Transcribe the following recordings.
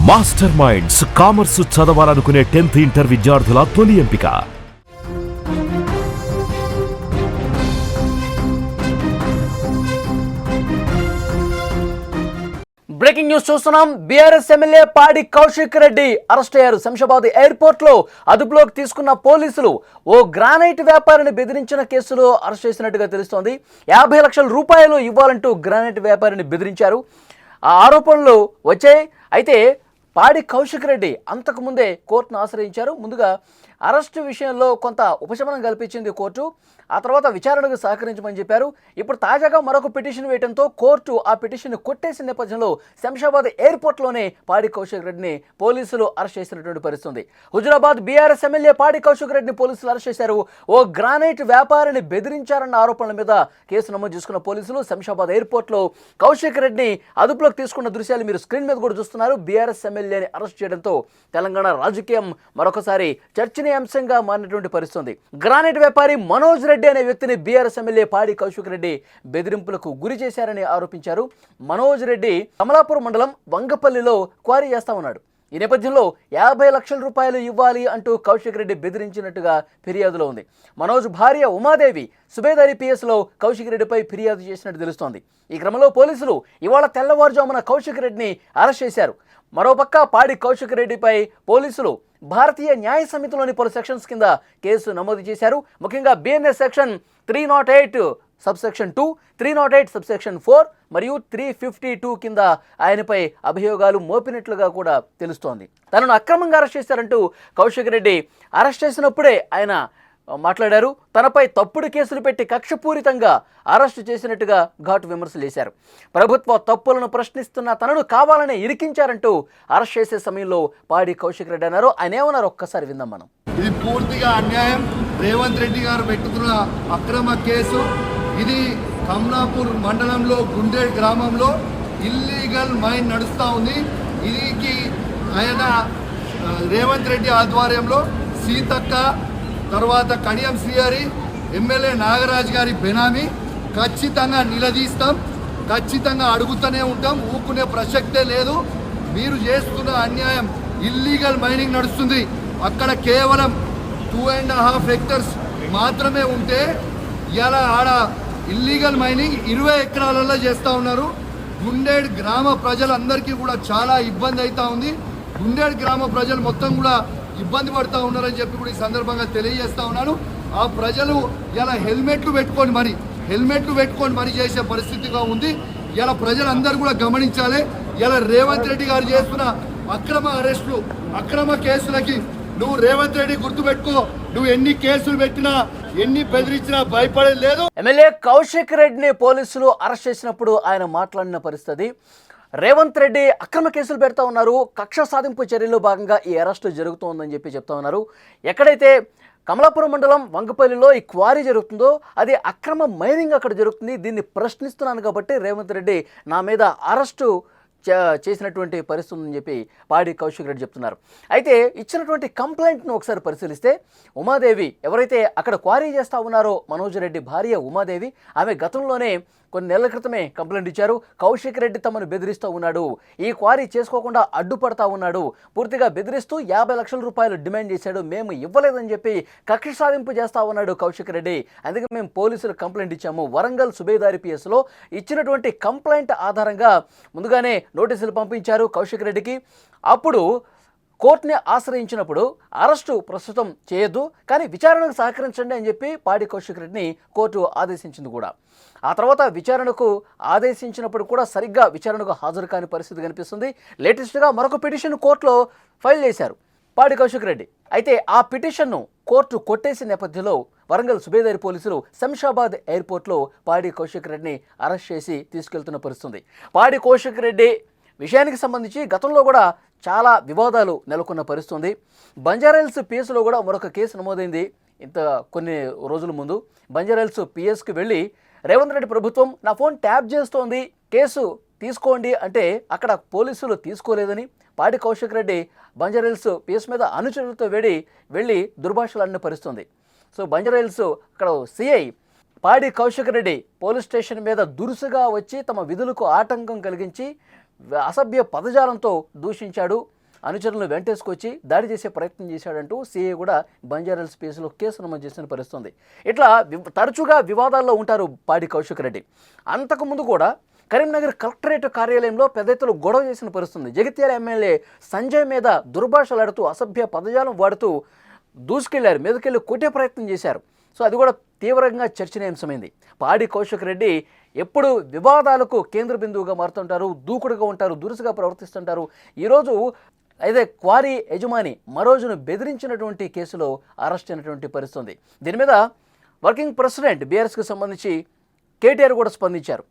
Master minds commerce చదవాలనుకునే 10th inter విద్యార్థుల తొలి ఎంపిక. బ్రేకింగ్ న్యూస్ చూస్తున్నాం. బీఆర్ఎస్ ఎమ్మెల్యే పాడి కౌశిక్ రెడ్డి అరెస్ట్ అయ్యారు. శంషాబాద్ ఎయిర్పోర్ట్ లో అదుపులోకి తీసుకున్న పోలీసులు ఓ గ్రానైట్ వ్యాపారిని బెదిరించిన కేసులో అరెస్ట్ చేసినట్టుగా తెలుస్తోంది. 50 లక్షల రూపాయలు ఇవ్వాలంటూ గ్రానైట్ వ్యాపారిని బెదిరించారు. ఆ ఆరోపణలు వచ్చాయి. అయితే పాడి కౌశిక్ రెడ్డి అంతకుముందే కోర్టును ఆశ్రయించారు. ముందుగా అరెస్టు విషయంలో కొంత ఉపశమనం కల్పించింది కోర్టు. ఆ తర్వాత విచారణకు సహకరించమని చెప్పారు. ఇప్పుడు తాజాగా మరొక పిటిషన్ వేయడంతో కోర్టు ఆ పిటిషన్ కొట్టేసిన నేపథ్యంలో శంషాబాద్ ఎయిర్పోర్ట్లోనే పాడి కౌశిక్ రెడ్డిని పోలీసులు అరెస్ట్ చేసినటువంటి పరిస్థితుంది. హుజురాబాద్ బీఆర్ఎస్ ఎమ్మెల్యే పాడి కౌశిక్ రెడ్డిని పోలీసులు అరెస్ట్ చేశారు. ఓ గ్రానైట్ వ్యాపారిని బెదిరించారన్న ఆరోపణల మీద కేసు నమోదు చేసుకున్న పోలీసులు శంషాబాద్ ఎయిర్పోర్ట్లో కౌశిక్ రెడ్డిని అదుపులోకి తీసుకున్న దృశ్యాలు మీరు స్క్రీన్ మీద కూడా చూస్తున్నారు. బీఆర్ఎస్ ఎమ్మెల్యేని అరెస్ట్ చేయడంతో తెలంగాణ రాజకీయం మరొకసారి చర్చనీయాంశంగా మారినటువంటి పరిస్థితుంది. గ్రానైట్ వ్యాపారి మనోజ్ రెడ్డి అనే వ్యక్తిని బీఆర్ఎస్ ఎమ్మెల్యే పాడి కౌశిక్ రెడ్డి బెదిరింపులకు గురి చేశారని ఆరోపించారు. మనోజ్ రెడ్డి కమలాపూర్ మండలం వంగపల్లిలో క్వారీ చేస్తా ఉన్నాడు. ఈ నేపథ్యంలో 50 లక్షల రూపాయలు ఇవ్వాలి అంటూ కౌశిక్ రెడ్డి బెదిరించినట్టుగా ఫిర్యాదులో ఉంది. మనోజ్ భార్య ఉమాదేవి సుబేదారి పిఎస్లో కౌశిక్ రెడ్డిపై ఫిర్యాదు చేసినట్టు తెలుస్తోంది. ఈ క్రమంలో పోలీసులు ఇవాళ తెల్లవారుజామున కౌశిక్ రెడ్డిని అరెస్ట్ చేశారు. మరోపక్క పాడి కౌశిక్ రెడ్డిపై పోలీసులు భారతీయ న్యాయ సమితిలోని పలు సెక్షన్స్ కింద కేసు నమోదు చేశారు. ముఖ్యంగా బిఎన్ఎస్ సెక్షన్ 308 సబ్సెక్షన్ 2, 308 సబ్సెక్షన్ 4 మరియు 352 కింద ఆయనపై అభియోగాలు మోపినట్లుగా కూడా తెలుస్తోంది. తనను అక్రమంగా అరెస్ట్ చేశారంటూ కౌశిక్ రెడ్డి అరెస్ట్ చేసినప్పుడే ఆయన మాట్లాడారు. తనపై తప్పుడు కేసులు పెట్టి కక్షపూరితంగా అరెస్టు చేసినట్టుగా ఘాటు విమర్శలు చేశారు. ప్రభుత్వ తప్పులను ప్రశ్నిస్తున్న తనను కావాలనే ఇరికించారంటూ అరెస్ట్ చేసే సమయంలో పాడి కౌశిక్ రెడ్డి అన్నారు. ఆయన ఏమన్నారు ఒక్కసారి విందాం మనం. ఇది పూర్తిగా అన్యాయం. రేవంత్ రెడ్డి గారు పెట్టుకున్న అక్రమ కేసు ఇది. కమలాపూర్ మండలంలో గుండేడ్ గ్రామంలో ఇల్లీగల్ మైన్ నడుస్తూ ఉంది. ఇది ఆయన రేవంత్ రెడ్డి ఆధ్వర్యంలో సీతక్క తర్వాత కడియం శ్రీహరి ఎమ్మెల్యే నాగరాజ్ గారి బెనామీ ఖచ్చితంగా నిలదీస్తాం, ఖచ్చితంగా అడుగుతూనే ఉంటాం. ఊకునే ప్రసక్తే లేదు. మీరు చేస్తున్న అన్యాయం. ఇల్లీగల్ మైనింగ్ నడుస్తుంది. అక్కడ కేవలం 2.5 హెక్టర్స్ మాత్రమే ఉంటే ఇలా ఆడ ఇల్లీగల్ మైనింగ్ 20 ఎకరాలలో చేస్తూ ఉన్నారు. గుండేడ్ గ్రామ ప్రజలందరికీ కూడా చాలా ఇబ్బంది అవుతూ ఉంది. గుండేడ్ గ్రామ ప్రజలు మొత్తం కూడా ఇబ్బంది పడుతూ ఉన్నారని చెప్పి కూడా ఈ సందర్భంగా తెలియజేస్తూ ఉన్నాను. ఆ ప్రజలు ఇలా హెల్మెట్లు పెట్టుకొని మరి చేసే పరిస్థితిగా ఉంది. ఇలా ప్రజలందరూ కూడా గమనించాలి. ఇలా రేవంత్ రెడ్డి గారు చేస్తున్న అక్రమ అరెస్టులు, అక్రమ కేసులకి నువ్వు రేవంత్ రెడ్డి గుర్తుపెట్టుకో. నువ్వు ఎన్ని కేసులు పెట్టినా ఎన్ని బెదిరించినా భయపడేది లేదు. ఎమ్మెల్యే కౌశిక్ రెడ్డిని పోలీసులు అరెస్ట్ చేసినప్పుడు ఆయన మాట్లాడిన పరిస్థితి. రేవంత్ రెడ్డి అక్రమ కేసులు పెడతా ఉన్నారు. కక్ష సాధింపు చర్యల్లో భాగంగా ఈ అరెస్టు జరుగుతోందని చెప్పి చెప్తా ఉన్నారు. ఎక్కడైతే కమలాపురం మండలం వంగపల్లిలో ఈ క్వారీ జరుగుతుందో అది అక్రమ మైనింగ్ అక్కడ జరుగుతుంది. దీన్ని ప్రశ్నిస్తున్నాను కాబట్టి రేవంత్ రెడ్డి నా మీద అరెస్టు చేసినటువంటి పరిస్థితి ఉందని చెప్పి పాడి కౌశిక్ రెడ్డి చెప్తున్నారు. అయితే ఇచ్చినటువంటి కంప్లైంట్ను ఒకసారి పరిశీలిస్తే ఉమాదేవి ఎవరైతే అక్కడ క్వారీ చేస్తూ ఉన్నారో మనోజ్ రెడ్డి భార్య ఉమాదేవి, ఆమె గతంలోనే కొన్ని నెలల క్రితమే కంప్లైంట్ ఇచ్చారు. కౌశిక్ రెడ్డి తమను బెదిరిస్తూ ఉన్నాడు, ఈ క్వారీ చేసుకోకుండా అడ్డుపడతా ఉన్నాడు, పూర్తిగా బెదిరిస్తూ 50 లక్షల రూపాయలు డిమాండ్ చేశాడు, మేము ఇవ్వలేదని చెప్పి కక్ష సాధింపు చేస్తూ ఉన్నాడు కౌశిక్ రెడ్డి. అందుకే మేము పోలీసులు కంప్లైంట్ ఇచ్చాము. వరంగల్ సుబేదారి పిఎస్లో ఇచ్చినటువంటి కంప్లైంట్ ఆధారంగా ముందుగానే నోటీసులు పంపించారు కౌశిక్ రెడ్డికి. అప్పుడు కోర్టుని ఆశ్రయించినప్పుడు అరెస్టు ప్రస్తుతం చేయొద్దు, కానీ విచారణకు సహకరించండి అని చెప్పి పాడి కౌశిక్ రెడ్డిని కోర్టు ఆదేశించింది కూడా. ఆ తర్వాత విచారణకు ఆదేశించినప్పుడు కూడా సరిగ్గా విచారణకు హాజరు కాని పరిస్థితి కనిపిస్తుంది. లేటెస్ట్గా మరొక పిటిషన్ కోర్టులో ఫైల్ చేశారు పాడి కౌశిక్ రెడ్డి. అయితే ఆ పిటిషన్ను కోర్టు కొట్టేసిన నేపథ్యంలో వరంగల్ సుబేదారి పోలీసులు శంషాబాద్ ఎయిర్పోర్ట్లో పాడి కౌశిక్ రెడ్డిని అరెస్ట్ చేసి తీసుకెళ్తున్న పరిస్థితుంది. పాడి కౌశిక్ రెడ్డి విషయానికి సంబంధించి గతంలో కూడా చాలా వివాదాలు నెలకొన్న పరిస్థితుంది. బంజారాహిల్స్ పిఎస్లో కూడా మరొక కేసు నమోదైంది. కొన్ని రోజుల ముందు బంజారాహిల్స్ పిఎస్కి వెళ్ళి రేవంత్ రెడ్డి ప్రభుత్వం నా ఫోన్ ట్యాప్ చేస్తోంది, కేసు తీసుకోండి అంటే అక్కడ పోలీసులు తీసుకోలేదని పాడి కౌశిక్ రెడ్డి బంజారాహిల్స్ పిఎస్ మీద అనుచరులతో వెళ్ళి దుర్భాషలాడిన పరిస్థితుంది. సో బంజారాహిల్స్ అక్కడ సిఐ పాడి కౌశిక్ రెడ్డి పోలీస్ స్టేషన్ మీద దురుసుగా వచ్చి తమ విధులకు ఆటంకం కలిగించి అసభ్య పదజాలంతో దూషించాడు. అనుచరులను వెంటేసుకొచ్చి దాడి చేసే ప్రయత్నం చేశాడంటూ సీఐ కూడా బంజారాహిల్స్ కేసులో కేసు నమోదు చేసిన పరిస్థితుంది. ఇట్లా తరచుగా వివాదాల్లో ఉంటారు పాడి కౌశిక్ రెడ్డి. అంతకుముందు కూడా కరీంనగర్ కలెక్టరేట్ కార్యాలయంలో పెద్ద ఎత్తున గొడవ చేసిన పరిస్థితుంది. జగిత్యాల ఎమ్మెల్యే సంజయ్ మీద దుర్భాషలాడుతూ అసభ్య పదజాలం వాడుతూ దూసుకెళ్లారు, మీదకెళ్ళి కొట్టే ప్రయత్నం చేశారు. సో అది కూడా తీవ్రంగా చర్చనీయాంశమైంది. పాడి కౌశిక్ రెడ్డి ఎప్పుడు వివాదాలకు కేంద్ర బిందువుగా మారుతుంటారు, దూకుడుగా ఉంటారు, దురుసుగా ప్రవర్తిస్తుంటారు. ఈరోజు అయితే క్వారీ యజమాని మరోజును బెదిరించినటువంటి కేసులో అరెస్ట్ అయినటువంటి పరిస్థితుంది. దీని మీద వర్కింగ్ ప్రెసిడెంట్ బీఆర్ఎస్కి సంబంధించి కేటీఆర్ కూడా స్పందించారు.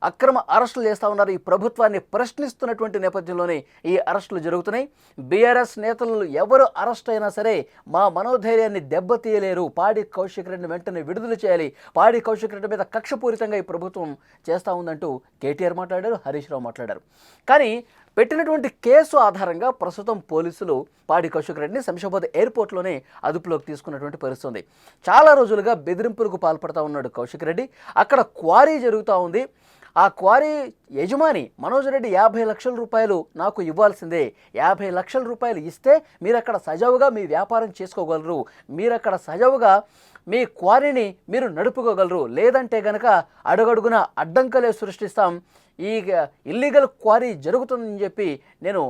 అక్రమ అరెస్టులు చేస్తూ ఉన్నారు, ఈ ప్రభుత్వాన్ని ప్రశ్నిస్తున్నటువంటి నేపథ్యంలోనే ఈ అరెస్టులు జరుగుతున్నాయి. బీఆర్ఎస్ నేతలు ఎవరు అరెస్ట్ అయినా సరే మా మనోధైర్యాన్ని దెబ్బతీయలేరు, పాడి కౌశిక్ రెడ్డిని వెంటనే విడుదల చేయాలి, పాడి కౌశిక్ రెడ్డి మీద కక్షపూరితంగా ఈ ప్రభుత్వం చేస్తూ ఉందంటూ కేటీఆర్ మాట్లాడారు, హరీష్ రావు మాట్లాడారు. కానీ పెట్టినటువంటి కేసు ఆధారంగా ప్రస్తుతం పోలీసులు పాడి కౌశిక్ రెడ్డిని శంషాబాద్ ఎయిర్పోర్ట్లోనే అదుపులోకి తీసుకున్నటువంటి పరిస్థితుంది. చాలా రోజులుగా బెదిరింపులకు పాల్పడుతూ ఉన్నాడు కౌశిక్ రెడ్డి. అక్కడ క్వారీ జరుగుతూ ఉంది. ఆ క్వారీ యజమాని మనోజ్ రెడ్డి 50 లక్షల రూపాయలు నాకు ఇవ్వాల్సిందే, 50 లక్షల రూపాయలు ఇస్తే మీరు అక్కడ సజావుగా మీ వ్యాపారం చేసుకోగలరు, మీరు అక్కడ సజావుగా మీ క్వారీని మీరు నడుపుకోగలరు, లేదంటే కనుక అడుగడుగున అడ్డంకలే సృష్టిస్తాం, ఈ ఇల్లీగల్ క్వారీ జరుగుతుందని చెప్పి నేను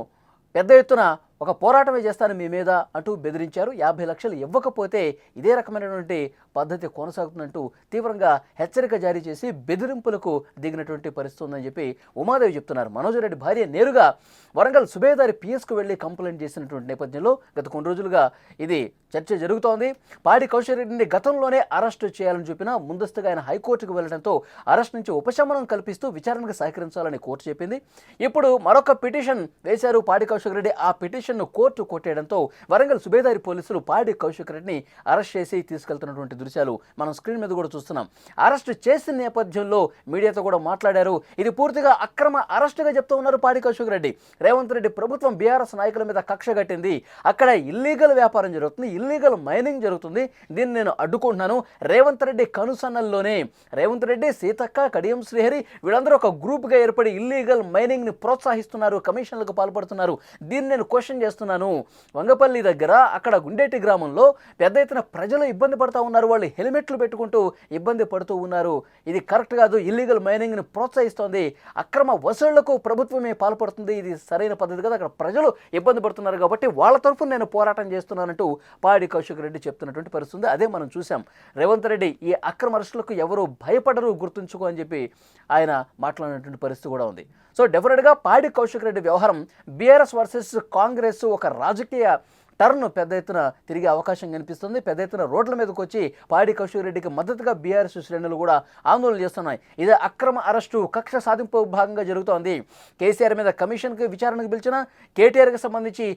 పెద్ద ఎత్తున ఒక పోరాటమే చేస్తాను మీ మీద అంటూ బెదిరించారు. 50 లక్షలు ఇవ్వకపోతే ఇదే రకమైనటువంటి పద్ధతి కొనసాగుతుందంటూ తీవ్రంగా హెచ్చరిక జారీ చేసి బెదిరింపులకు దిగినటువంటి పరిస్థితి ఉందని చెప్పి ఉమాదేవి చెప్తున్నారు. మనోజ్ రెడ్డి భార్య నేరుగా వరంగల్ సుబేదారి పిఎస్కు వెళ్ళి కంప్లైంట్ చేసినటువంటి నేపథ్యంలో గత కొన్ని రోజులుగా ఇది చర్చ జరుగుతోంది. పాడి కౌశిక్ రెడ్డిని గతంలోనే అరెస్టు చేయాలని చెప్పినా ముందస్తుగా ఆయన హైకోర్టుకు వెళ్లడంతో అరెస్ట్ నుంచి ఉపశమనం కల్పిస్తూ విచారణకు సహకరించాలని కోర్టు చెప్పింది. ఇప్పుడు మరొక పిటిషన్ వేశారు పాడి కౌశిక్ రెడ్డి. ఆ పిటిషన్ను కోర్టు కొట్టేయడంతో వరంగల్ సుబేదారి పోలీసులు పాడి కౌశిక్ రెడ్డిని అరెస్ట్ చేసి తీసుకెళ్తున్నటువంటి దృశ్యాలు మనం స్క్రీన్ మీద కూడా చూస్తున్నాం. అరెస్టు చేసిన నేపథ్యంలో మీడియాతో కూడా మాట్లాడారు. ఇది పూర్తిగా అక్రమ అరెస్టుగా చెప్తూ ఉన్నారు పాడి కౌశిక్ రెడ్డి. రేవంత్ రెడ్డి ప్రభుత్వం బీఆర్ఎస్ నాయకుల మీద కక్ష కట్టింది, అక్కడ ఇల్లీగల్ వ్యాపారం జరుగుతుంది, ఇల్లీగల్ మైనింగ్ జరుగుతుంది, దీన్ని నేను అడ్డుకుంటున్నాను. రేవంత్ రెడ్డి కనుసన్నల్లోనే రేవంత్ రెడ్డి, సీతక్క, కడియం శ్రీహరి వీళ్ళందరూ ఒక గ్రూప్గా ఏర్పడి ఇల్లీగల్ మైనింగ్ని ప్రోత్సహిస్తున్నారు, కమిషన్లకు పాల్పడుతున్నారు, దీన్ని నేను క్వశ్చన్ చేస్తున్నాను. వంగపల్లి దగ్గర అక్కడ గుండేటి గ్రామంలో పెద్ద ఎత్తున ప్రజలు ఇబ్బంది పడుతూ ఉన్నారు, వాళ్ళు హెల్మెట్లు పెట్టుకుంటూ ఇబ్బంది పడుతూ ఉన్నారు, ఇది కరెక్ట్ కాదు, ఇల్లీగల్ మైనింగ్ని ప్రోత్సహిస్తోంది, అక్రమ వసూళ్లకు ప్రభుత్వమే పాల్పడుతుంది, ఇది సరైన పద్ధతి కదా, అక్కడ ప్రజలు ఇబ్బంది పడుతున్నారు కాబట్టి వాళ్ళ తరఫున నేను పోరాటం చేస్తున్నానంటూ పాడి కౌశిక్ రెడ్డి చెప్తున్నటువంటి పరిస్థితి. అదే మనం చూసాం. రేవంత్ రెడ్డి ఈ అక్రమ అరెస్టులకు ఎవరు భయపడరు, గుర్తుంచుకో అని చెప్పి ఆయన మాట్లాడినటువంటి పరిస్థితి కూడా ఉంది. సో డెఫినెట్గా పాడి కౌశిక్ రెడ్డి వ్యవహారం బీఆర్ఎస్ వర్సెస్ కాంగ్రెస్ ఒక రాజకీయ టర్న్ పెద్ద ఎత్తున తిరిగే అవకాశం కనిపిస్తుంది. పెద్ద ఎత్తున రోడ్ల మీదకి వచ్చి పాడి కౌశిక్ రెడ్డికి మద్దతుగా బీఆర్ఎస్ శ్రేణులు కూడా ఆందోళన చేస్తున్నాయి. ఇది అక్రమ అరెస్టు, కక్ష సాధింపు భాగంగా జరుగుతోంది. కేసీఆర్ మీద కమిషన్కి విచారణకు పిలిచిన, కేటీఆర్కి సంబంధించి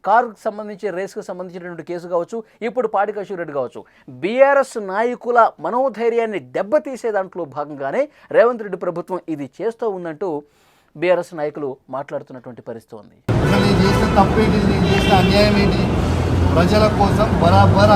కారుకు సంబంధించి రేస్కు సంబంధించినటువంటి కేసు కావచ్చు, ఇప్పుడు పాడి కౌశిక్ రెడ్డి కావచ్చు, బీఆర్ఎస్ నాయకుల మనోధైర్యాన్ని దెబ్బతీసే దాంట్లో భాగంగానే రేవంత్ రెడ్డి ప్రభుత్వం ఇది చేస్తూ ఉందంటూ బీఆర్ఎస్ నాయకులు మాట్లాడుతున్నటువంటి పరిస్థితి ఉంది. అసలు నేను చేసిన తప్పేంటి, నేను చేసిన అన్యాయం ఏంటి, ప్రజల కోసం బరాబర్